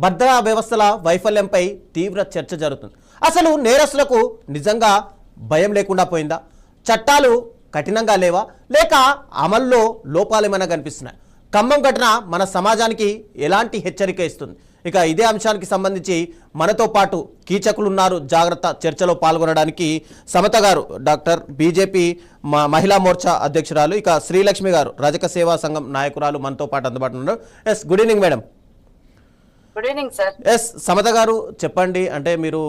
భద్రతా వ్యవస్థల వైఫల్యంపై తీవ్ర చర్చ జరుగుతుంది. అసలు నేరస్తులకు నిజంగా భయం లేకుండా పోయిందా? చట్టాలు కఠినంగా లేవా, లేక అమల్లో లోపాలేమైనా కనిపిస్తున్నాయి? ఖమ్మం ఘటన మన సమాజానికి ఎలాంటి హెచ్చరిక ఇస్తుంది? ఇక ఇదే అంశానికి సంబంధించి మనతో పాటు కీచకులు ఉన్నారు. జాగ్రత్త చర్చలో పాల్గొనడానికి సమత గారు డాక్టర్ బీజేపీ మహిళా మోర్చా అధ్యక్షురాలు, ఇక శ్రీలక్ష్మి గారు రజక సేవా సంఘం నాయకురాలు మనతో పాటు అందుబాటులో ఉన్నారు. Yes, good evening madam. Good evening sir. Yes, Samatha garu చెప్పండి. అంటే మీరు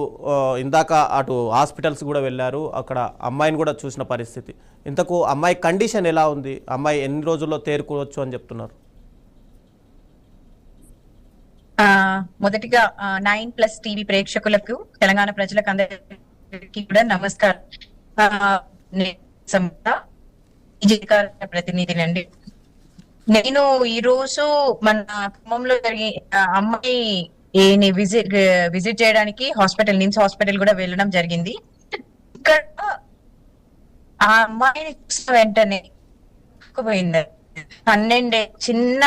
ఇందాక అటు హాస్పిటల్స్ కూడా వెళ్ళారు, అక్కడ అమ్మాయిని కూడా చూసిన పరిస్థితి. ఇంతకు అమ్మాయి కండిషన్ ఎలా ఉంది? అమ్మాయి ఎన్ని రోజుల్లో తేరుకోవచ్చు అని చెప్తున్నారు? మొదటిగా 9+ టీవీ ప్రేక్షకులకు, తెలంగాణ ప్రజలకు అందరికీ కూడా నమస్కారం. ప్రతినిధినండి. నేను ఈ రోజు మన ఖమ్మంలో జరిగే అమ్మాయి విజిట్ చేయడానికి నిమ్స్ హాస్పిటల్ కూడా వెళ్ళడం జరిగింది. ఇక్కడ ఆ అమ్మాయిని చూసిన వెంటనే పోయింది. 12 చిన్న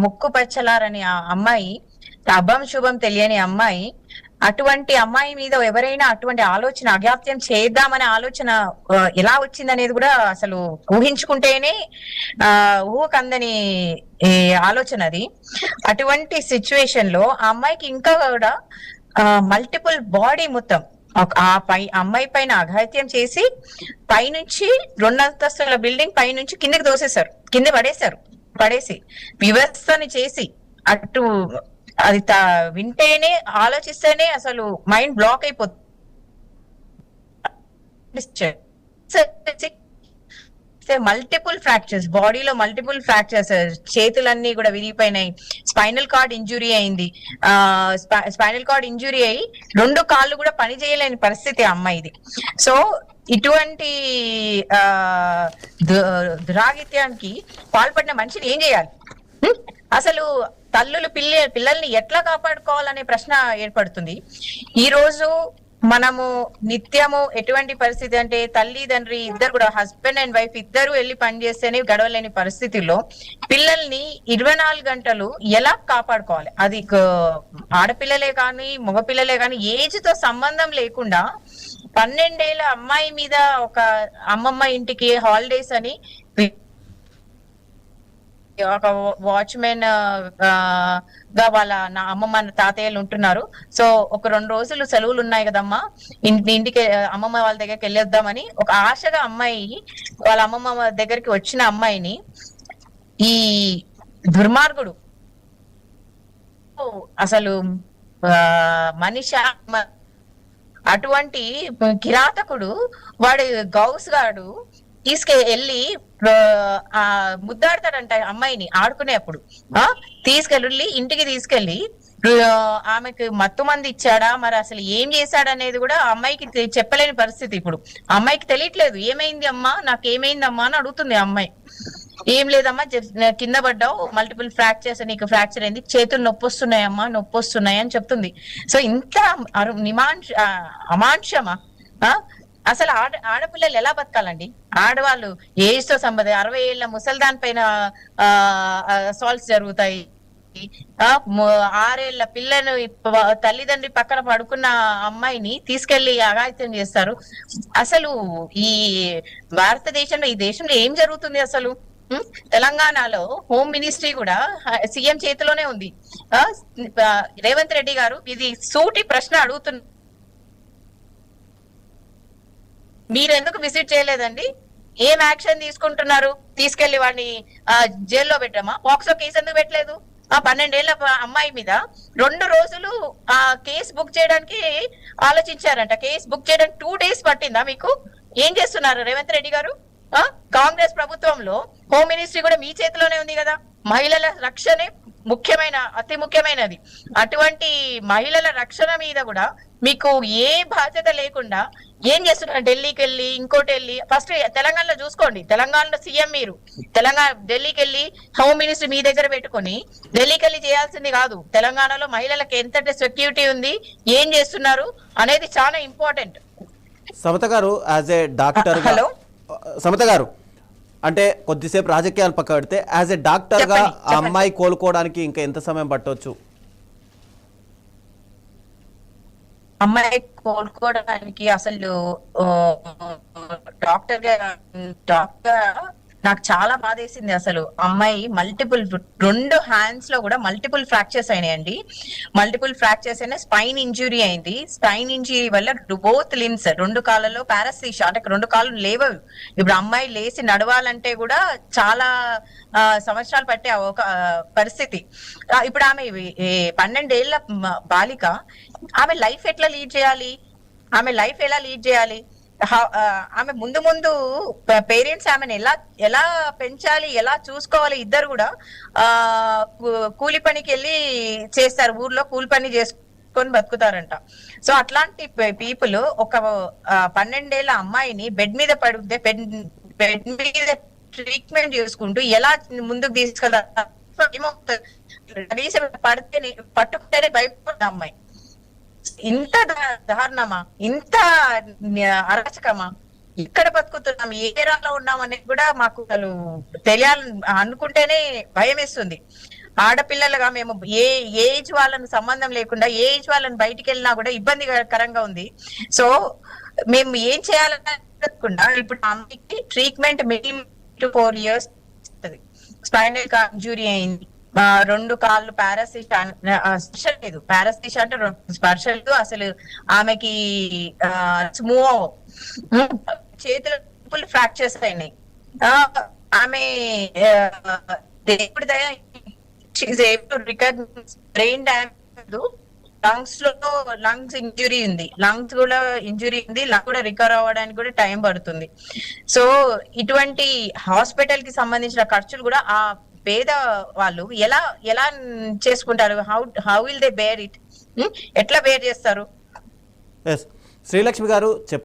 ముక్కు పచ్చలారని ఆ అమ్మాయి, అభం శుభం తెలియని అమ్మాయి, అటువంటి అమ్మాయి మీద ఎవరైనా అటువంటి ఆలోచన, అఘాత్యం చేద్దామనే ఆలోచన ఎలా వచ్చిందనేది కూడా అసలు ఊహించుకుంటేనే ఊహకందని ఆలోచన అది. అటువంటి సిచ్యువేషన్ లో ఆ అమ్మాయికి ఇంకా కూడా మల్టిపుల్ బాడీ మొత్తం అమ్మాయి పైన అఘాత్యం చేసి పైనుంచి 2 అంతస్తుల బిల్డింగ్ పైనుంచి కిందకి దోసేశారు, కింద పడేసి వ్యవస్థని చేసి అటు అది వింటేనే ఆలోచిస్తేనే అసలు మైండ్ బ్లాక్ అయిపోతుంది. మల్టిపుల్ ఫ్రాక్చర్స్, బాడీలో మల్టిపుల్ ఫ్రాక్చర్స్, చేతులన్నీ కూడా విరిగిపోయినాయి, స్పైనల్ కార్డ్ ఇంజురీ అయింది. స్పైనల్ కార్డ్ ఇంజురీ అయ్యి 2 కాళ్ళు కూడా పని చేయలేని పరిస్థితి అమ్మాయిది. సో ఇటువంటి దురాగిత్యానికి పాల్పడిన మనిషిని ఏం చేయాలి? అసలు తల్లులు పిల్లల్ని ఎట్లా కాపాడుకోవాలనే ప్రశ్న ఏర్పడుతుంది. ఈ రోజు మనము నిత్యము ఎటువంటి పరిస్థితి అంటే తల్లిదండ్రి ఇద్దరు కూడా, హస్బెండ్ అండ్ వైఫ్ ఇద్దరు వెళ్ళి పనిచేస్తేనే గడవలేని పరిస్థితుల్లో పిల్లల్ని 24 గంటలు ఎలా కాపాడుకోవాలి? అది ఆడపిల్లలే కానీ మగపిల్లలే కానీ ఏజ్ తో సంబంధం లేకుండా 12 ఏళ్ల అమ్మాయి మీద ఒక అమ్మమ్మ ఇంటికి హాలిడేస్ అని ఒక వాచ్మెన్ గా వాళ్ళ నా అమ్మమ్మ తాతయ్యలు ఉంటున్నారు. సో ఒక 2 రోజులు సెలవులు ఉన్నాయి కదమ్మా, ఇంటికి అమ్మమ్మ వాళ్ళ దగ్గరికి వెళ్ళొద్దామని ఒక ఆశగా అమ్మాయి వాళ్ళ అమ్మమ్మ దగ్గరికి వచ్చిన అమ్మాయిని ఈ దుర్మార్గుడు, అసలు మనిషి అటువంటి కిరాతకుడు వాడు గౌస్ గాడు తీసుకెళ్ళి ముద్దాడతాడంట అమ్మాయిని ఆడుకునేప్పుడు. ఇంటికి తీసుకెళ్లి ఆమెకు మత్తు మంది ఇచ్చాడా, మరి అసలు ఏం చేశాడనేది కూడా అమ్మాయికి చెప్పలేని పరిస్థితి. ఇప్పుడు అమ్మాయికి తెలియట్లేదు ఏమైంది అమ్మా, నాకేమైందమ్మా అని అడుగుతుంది అమ్మాయి. ఏం లేదమ్మా, కింద పడ్డావు, మల్టిపుల్ ఫ్రాక్చర్స్, నీకు ఫ్రాక్చర్ అయింది, చేతులు నొప్పి వస్తున్నాయి అని చెప్తుంది. సో ఇంత అమానుషమా? అసలు ఆడపిల్లలు ఎలా బతకాలండి? ఆడవాళ్ళు ఏజ్ తో సంబంధం 60 ఏళ్ల ముసల్దాన్ పైన అసాల్ట్స్ జరుగుతాయి. 6 ఏళ్ల పిల్లను తల్లిదండ్రి పక్కన పడుకున్న అమ్మాయిని తీసుకెళ్లి అఘాయిత్యం చేస్తారు. అసలు ఈ భారతదేశంలో, ఈ దేశంలో ఏం జరుగుతుంది అసలు? తెలంగాణలో హోమ్ మినిస్ట్రీ కూడా సీఎం చేతిలోనే ఉంది. రేవంత్ రెడ్డి గారు ఇది సూటి ప్రశ్న అడుగుతున్నారు, మీరెందుకు విజిట్ చేయలేదండి? ఏం యాక్షన్ తీసుకుంటున్నారు? తీసుకెళ్లి వాడిని జైల్లో పెట్టామా? పాక్సో కేసు ఎందుకు పెట్టలేదు? 12 ఏళ్ల అమ్మాయి మీద 2 రోజులు ఆ కేసు బుక్ చేయడానికి ఆలోచించారంట. కేసు బుక్ చేయడానికి 2 days పట్టిందా మీకు? ఏం చేస్తున్నారు రేవంత్ రెడ్డి గారు? కాంగ్రెస్ ప్రభుత్వంలో హోమ్ మినిస్ట్రీ కూడా మీ చేతిలోనే ఉంది కదా. మహిళల రక్షణే అతి ముఖ్యమైనది. అటువంటి మహిళల రక్షణ మీద కూడా మీకు ఏ బాధ్యత లేకుండా ఏం చేస్తున్నారు? ఢిల్లీకి వెళ్ళి ఇంకోటి వెళ్ళి, ఫస్ట్ తెలంగాణలో చూసుకోండి, తెలంగాణలో సీఎం మీరు, ఢిల్లీకి వెళ్ళి హోమ్ మినిస్ట్రీ మీ దగ్గర పెట్టుకొని ఢిల్లీకి వెళ్ళి చేయాల్సింది కాదు. తెలంగాణలో మహిళలకు ఎంత సెక్యూరిటీ ఉంది, ఏం చేస్తున్నారు అనేది చాలా important. Samatha garu, as a doctor, hello Samatha garu, అంటే కొద్దిసేపు రాజకీయాలు పక్క పెడితే యాజ్ ఏ డాక్టర్ గా ఆ అమ్మాయి కోలుకోవడానికి ఇంకా ఎంత సమయం పట్టవచ్చు? అమ్మాయి కోలుకోవడానికి అసలు డాక్టర్ నాకు చాలా బాధేసింది. అసలు అమ్మాయి రెండు హ్యాండ్స్ లో కూడా మల్టిపుల్ ఫ్రాక్చర్స్ అయినాయండి. మల్టిపుల్ ఫ్రాక్చర్స్ అయినా స్పైన్ ఇంజురీ అయింది. స్పైన్ ఇంజురీ వల్ల బోత్ లిమ్స్, రెండు కాళ్ళలో పారాస్థీషియా, అంటే రెండు కాళ్ళు లేవవు. ఇప్పుడు అమ్మాయి లేచి నడవాలంటే కూడా చాలా సంవత్సరాలు పట్టే ఒక పరిస్థితి. ఇప్పుడు ఆమె 12 ఏళ్ల బాలిక, ఆమె లైఫ్ ఎట్లా లీడ్ చేయాలి? ఆమె లైఫ్ ఎలా లీడ్ చేయాలి? ఆమె ముందు ముందు పేరెంట్స్ ఆమెను ఎలా పెంచాలి, ఎలా చూసుకోవాలి? ఇద్దరు కూడా కూలి పనికి వెళ్ళి చేస్తారు, ఊర్లో కూలి పని చేసుకొని బతుకుతారంట. సో అట్లాంటి పీపుల్ ఒక 12 ఏళ్ల అమ్మాయిని బెడ్ మీద పడితే బెడ్ మీద ట్రీట్మెంట్ చేసుకుంటూ ఎలా ముందుకు తీసుకెళ్తారు? పట్టుకుంటేనే భయపడ్డా అమ్మాయి. ఇంత దారుణమా, ఇంత అరాచకమా? ఇక్కడ బతుకుతున్నాం, ఏ ఏరాలో ఉన్నాం అనేది కూడా మాకు అసలు తెలియాలని అనుకుంటేనే భయం వేస్తుంది. ఆడపిల్లలుగా మేము ఏ ఏజ్ వాళ్ళని సంబంధం లేకుండా ఏ ఏజ్ వాళ్ళని బయటికి వెళ్ళినా కూడా ఇబ్బందికరంగా ఉంది. సో మేము ఏం చేయాలనుకుండా ఇప్పుడు అమ్మాయికి treatment minimum 4 years spinal injury అయింది. 2 కాళ్ళు స్పర్శ లేదు. పారాస్థీషియా అంటే స్పర్శలు అసలు ఆమెకి మూవ్ చేతులు ఫ్రాక్చర్స్ అయినాయి. ఆమె దేవుడి దయ బ్రెయిన్ డ్యామేజ్, లంగ్స్ ఇంజురీ ఉంది, లంగ్స్ కూడా రికవర్ అవ్వడానికి కూడా టైం పడుతుంది. సో ఇటువంటి హాస్పిటల్ కి సంబంధించిన ఖర్చులు కూడా ఆ పేద వాళ్ళు ఎలా చేసుకుంటారు? How will they bear it? ఎట్లా బేర్ చేస్తారు? శ్రీలక్ష్మి గారు